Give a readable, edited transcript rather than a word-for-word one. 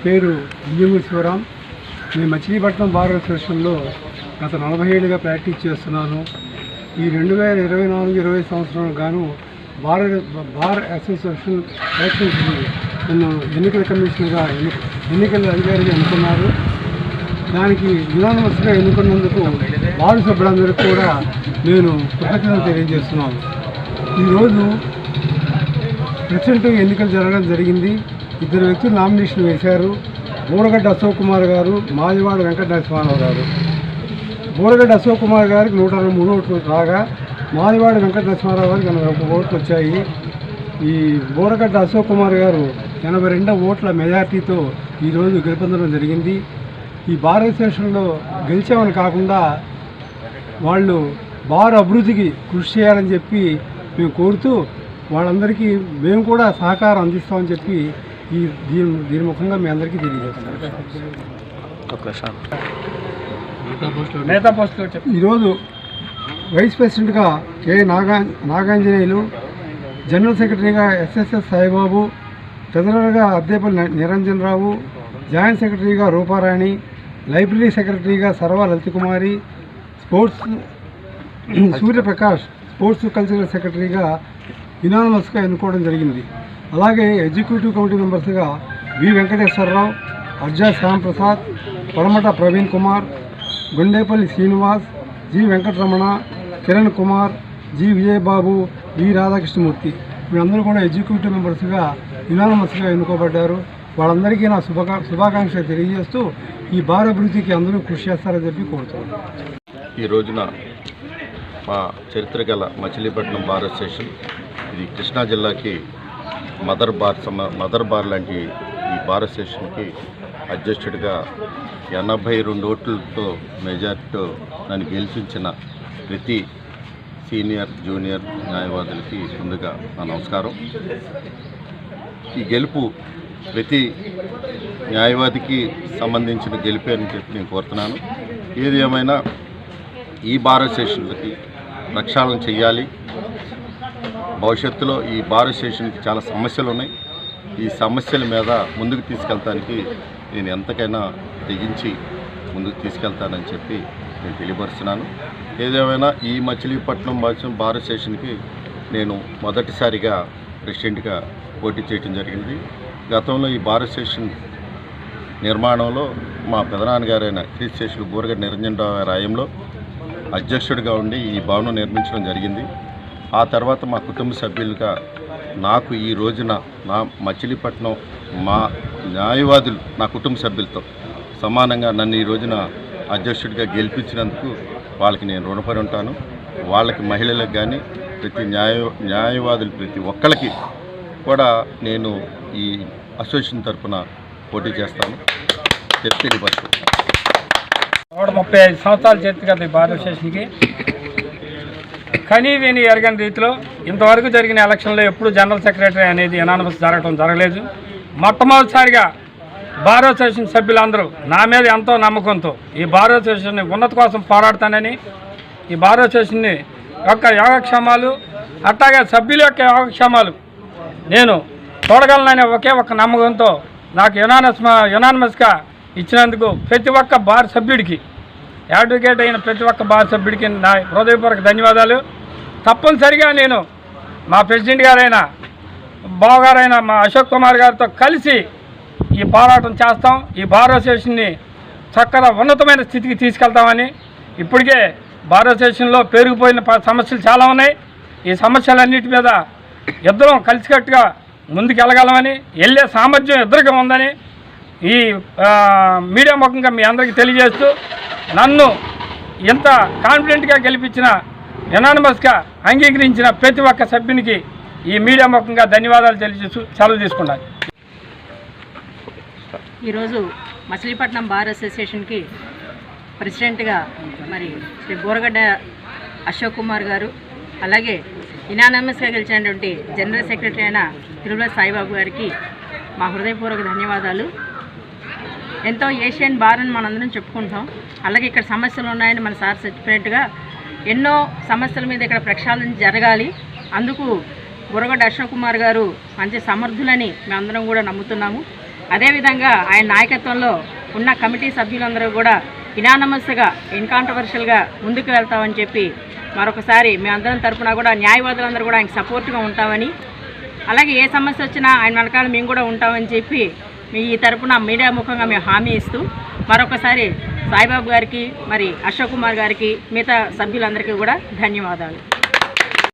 పేరు బియ్యమూరి శివరాం. నేను మచిలీపట్నం బార్ అసోసియేషన్లో గత 40 ఏళ్ళుగా ప్రాక్టీస్ చేస్తున్నాను. ఈ 2024-20 సంవత్సరం గాను బార్ అసోసియేషన్ ఎలక్షన్స్కి నన్ను ఎన్నికల కమిషనర్గా ఎన్నికల అధికారిగా ఎన్నుకున్నారు. దానికి యునానిమస్గా ఎన్నుకున్నందుకు వార్డు సభ్యులందరికీ కూడా నేను కృతజ్ఞతలు తెలియజేస్తున్నాను. ఈరోజు ప్రెసిడెంట్ ఎన్నికలు జరగడం జరిగింది. 2 వ్యక్తులు నామినేషన్ వేశారు. బోరగడ్డ అశోక్ కుమార్ గారు, మాదివాడ వెంకట నరసింహారావు గారు. బోరగడ్డ అశోక్ కుమార్ గారికి 123 ఓట్లు రాగా మాదివాడ వెంకట నరసింహారావు గారికి 81 ఓట్లు వచ్చాయి. ఈ బోరగడ్డ అశోక్ కుమార్ గారు 82 ఓట్ల మెజార్టీతో ఈరోజు గెలుపొందడం జరిగింది. ఈ బార్ అసోసియేషన్లో గెలిచామని కాకుండా వాళ్ళు బార్ అభివృద్ధికి కృషి చేయాలని చెప్పి మేము కోరుతూ వాళ్ళందరికీ మేము కూడా సహకారం అందిస్తామని చెప్పి దీని ముఖంగా మీ అందరికీ తెలియజేస్తాం. ఈరోజు వైస్ ప్రెసిడెంట్గా కె నాగాంజనేయులు, జనరల్ సెక్రటరీగా ఎస్ఎస్ఎస్ సాయిబాబు, ట్రెజరర్గా అద్దేపల్లి నిరంజన్ రావు, జాయింట్ సెక్రటరీగా రూపారాణి, లైబ్రరీ సెక్రటరీగా సర్వ Lalitha Kumari, sports Suryaprakash sports cultural సెక్రటరీగా యునానిమస్గా ఎన్నుకోవడం జరిగింది. అలాగే ఎగ్జిక్యూటివ్ కమిటీ మెంబర్స్గా వి వెంకటేశ్వరరావు, అర్జా శ్యాంప్రసాద్, పడమట ప్రవీణ్ కుమార్, గుండేపల్లి శ్రీనివాస్, జి వెంకటరమణ, కిరణ్ కుమార్, జి విజయబాబు, వి రాధాకృష్ణమూర్తి వీళ్ళందరూ కూడా ఎగ్జిక్యూటివ్ మెంబర్స్గా యునానిమస్గా ఎన్నుకోబడ్డారు. వాళ్ళందరికీ నా శుభాకాంక్షలు తెలియజేస్తూ ఈ బార్ అభివృద్ధికి అందరూ కృషి చేస్తారని చెప్పి కోరుతున్నాను. ఈ రోజున మా చరిత్ర గల మచిలీపట్నం బార్ అసోసియేషన్, ఇది కృష్ణా జిల్లాకి మదర్ బార్ లాంటి ఈ బార్ అసోసియేషన్కి అధ్యక్షుడిగా 82 ఓట్లతో మెజార్టీతో నన్ను గెలిపించిన ప్రతి సీనియర్ జూనియర్ న్యాయవాదులకి ముందుగా నా నమస్కారం. ఈ గెలుపు ప్రతి న్యాయవాదికి సంబంధించిన గెలిపే అని చెప్పి నేను కోరుతున్నాను. ఏది ఏమైనా ఈ బార్ అసోసియేషన్లకి ప్రక్షాళన చేయాలి. భవిష్యత్తులో ఈ బార్ అసోసియేషన్కి చాలా సమస్యలు ఉన్నాయి. ఈ సమస్యల మీద ముందుకు తీసుకెళ్తానికి నేను ఎంతకైనా తెగించి ముందుకు తీసుకెళ్తానని చెప్పి నేను తెలియపరుస్తున్నాను. ఏదేమైనా ఈ మచిలీపట్నం బార్ అసోసియేషన్కి నేను మొదటిసారిగా ప్రెసిడెంట్గా పోటీ చేయడం జరిగింది. గతంలో ఈ బార్ అసోసియేషన్ నిర్మాణంలో మా పెదనాన్నగారైన క్రీస్తు బోరగడ్డ నిరంజన్ రావు గారి హయాంలో అధ్యక్షుడిగా ఉండి ఈ భవనం నిర్మించడం జరిగింది. ఆ తర్వాత మా కుటుంబ సభ్యులుగా నాకు ఈ రోజున నా మచిలీపట్నం మా న్యాయవాదులు నా కుటుంబ సభ్యులతో సమానంగా నన్ను ఈ రోజున అధ్యక్షుడిగా గెలిపించినందుకు వాళ్ళకి నేను రుణపడి ఉంటాను. వాళ్ళకి మహిళలకు కానీ ప్రతి న్యాయవాదులు ప్రతి ఒక్కరికి కూడా నేను ఈ అసోసియేషన్ తరఫున పోటీ చేస్తాను. తెలియపరుచుకుంటాను. 35 సంవత్సరాల చరిత్ర గల బార్ అసోసియేషన్కి కనీ విని ఎరగని రీతిలో ఇంతవరకు జరిగిన ఎలక్షన్లో ఎప్పుడు జనరల్ సెక్రటరీ అనేది యునానిమస్ జరగలేదు. మొట్టమొదటిసారిగా బార్ అసోసియేషన్ సభ్యులందరూ నా మీద ఎంతో నమ్మకంతో ఈ బార్ అసోసియేషన్ ఉన్నత కోసం పోరాడతానని, ఈ బార్ అసోసియేషన్ యొక్క యోగక్షేమాలు అట్లాగే సభ్యుల యొక్క యోగక్షేమాలు నేను చూడగలననే ఒకే ఒక్క నమ్మకంతో నాకు యునానిమస్గా ఇచ్చినందుకు ప్రతి ఒక్క బార్ సభ్యుడికి, అడ్వకేట్ అయిన ప్రతి ఒక్క బార్ సభ్యుడికి నా హృదయపూర్వక ధన్యవాదాలు. తప్పనిసరిగా నేను మా ప్రెసిడెంట్ గారైన బావగారైన మా అశోక్ కుమార్ గారితో కలిసి ఈ పోరాటం చేస్తాం. ఈ బార్ అసోసియేషన్ని చక్కగా ఉన్నతమైన స్థితికి తీసుకెళ్తామని, ఇప్పటికే బార్ అసోసియేషన్లో పెరిగిపోయిన సమస్యలు చాలా ఉన్నాయి. ఈ సమస్యలన్నిటి మీద ఇద్దరం కలిసికట్టుగా ముందుకు వెళ్ళగలమని, వెళ్ళే సామర్థ్యం ఇద్దరికీ ఉందని ఈ మీడియా ముఖంగా మీ అందరికీ తెలియజేస్తూ నన్ను ఇంత కాన్ఫిడెంట్గా గెలిపించిన యునానిమస్గా అంగీకరించిన ప్రతి ఒక్క సభ్యునికి ఈ మీడియా ముఖంగా ధన్యవాదాలు తెలియజేస్తూ సెలవు తీసుకున్నాను. ఈరోజు మచిలీపట్నం బార్ అసోసియేషన్కి ప్రెసిడెంట్గా మరి శ్రీ బోరగడ్డ అశోక్ కుమార్ గారు, అలాగే యునానిమస్గా గెలిచినటువంటి జనరల్ సెక్రటరీ అయిన తిరుమల సాయిబాబు గారికి మా హృదయపూర్వక ధన్యవాదాలు. ఎంతో ఏషియన్ బార్ అని మనందరం చెప్పుకుంటాం. అలాగే ఇక్కడ సమస్యలు ఉన్నాయని మన సార్ చెప్పినట్టుగా ఎన్నో సమస్యల మీద ఇక్కడ ప్రక్షాళన జరగాలి. అందుకు బోరగడ్డ అశోక్ కుమార్ గారు మంచి సమర్థులని మేమందరం కూడా నమ్ముతున్నాము. అదేవిధంగా ఆయన నాయకత్వంలో ఉన్న కమిటీ సభ్యులందరూ కూడా ఇనానమస్గా ఇన్కాంట్రవర్షియల్గా ముందుకు వెళ్తామని చెప్పి మరొకసారి మేమందరం తరపున కూడా న్యాయవాదులందరూ కూడా ఆయనకు సపోర్ట్గా ఉంటామని, అలాగే ఏ సమస్య వచ్చినా ఆయన వెనకాల మేము కూడా ఉంటామని చెప్పి మీ ఈ తరపున మీడియా ముఖంగా మేము హామీ ఇస్తూ మరొకసారి సాయిబాబు గారికి మరి అశోక్ కుమార్ గారికి మిగతా సభ్యులందరికీ కూడా ధన్యవాదాలు.